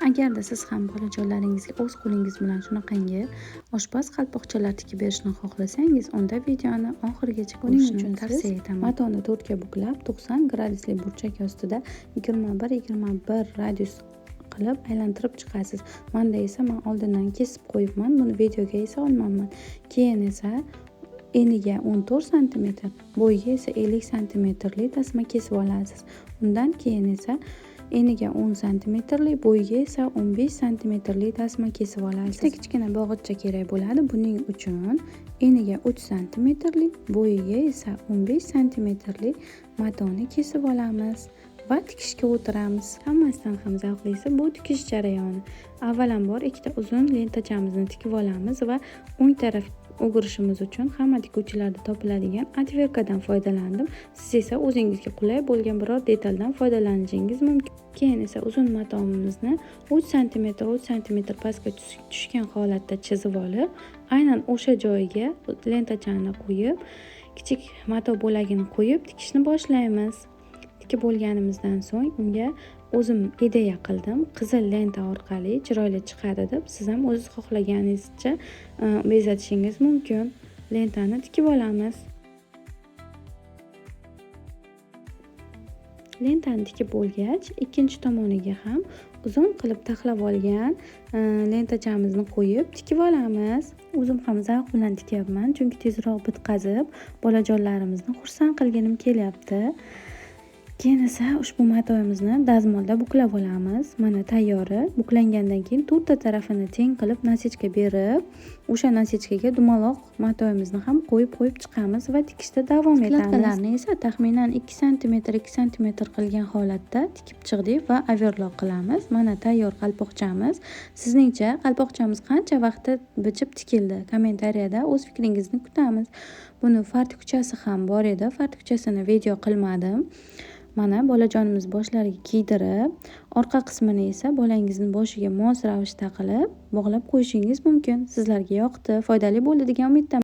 Agarda siz ham bolajonlaringizga o'z qo'lingiz bilan shunaqangi oshpaz qalpoqchalar tikib berishni xohlasangiz, unda videoni oxirigacha ko'rishni tavsiya etaman. Matoni 4 ga buklab 90 gradusli burchak ostida 21-21 radius qilib aylantirib chiqasiz. Menda esa men oldindan kesib qo'yibman, buni videoga esa olmayman. Keyin esa eniga 14 cm, bo'yiga esa 50 cmlik tasma kesib olasiz. Undan keyin esa eniga 10 cmlik, bo'yiga esa 15 cmlik tasma kesib olasiz. Kichkina bog'ichcha kerak bo'ladi. Buning uchun eniga 3 cmlik, bo'yiga esa 15 cmlik matoni kesib olamiz va tikishga o'tiramiz. Hammasidan ham zavqlisi bu tikish jarayoni. Avvalambor ikkita uzun lentachamizni tikib olamiz va o'ng taraf o'girishimiz uchun hamma tikuvchilarda topiladigan atverkadan foydalandim. Siz esa o'zingizga qulay bo'lgan biror detaldan foydalanishingiz mumkin. Keyin esa uzun matomimizni 3 cm pastga tushgan holatda chizib olib, aynan o'sha joyiga lentachani qo'yib, kichik mato bo'lagini qo'yib tikishni boshlaymiz. Tikib bo'lganimizdan so'ng unga o'zim ideya qildim. Qizil lenta orqali chiroyli chiqadi deb, siz ham o'zingiz xohlaganingizcha bezatishingiz mumkin. Lentani tikib olamiz. Lentani tikib bo'lgach, ikkinchi tomoniga ham uzun qilib taxlab olgan lentachamizni qo'yib tikib olamiz. O'zim ham zavq bilan tikyapman, chunki tezroq bitqazib bolajonlarimizni xursand qilganim kelyapti. Keyin esa ushbu matoyimizni dazmolda buklab olamiz. Mana tayyori. Buklangandan keyin to'rtta tarafini teng qilib nasichka berib, o'sha nasichkaga dumaloq matoyimizni ham qo'yib chiqamiz va tikishda davom etamiz. Skladkalarni esa taxminan 2 cm qilgan holatda tikib chiqdik va overlock qilamiz. Mana tayyor qalpoqchamiz. Sizningcha qalpoqchamiz qancha vaqtda bichib tikildi? Kommentariyada o'z fikringizni kutamiz. Buni fartikchasi ham bor edi. Fartikchasini video qilmadim. Mana bolajonimiz boshlariga kiydirib, orqa qismini esa bolangizni boshiga mos ravishda qilib bog'lab qo'yishingiz mumkin. Sizlarga yoqdi, foydali bo'ldi degan umiddaman.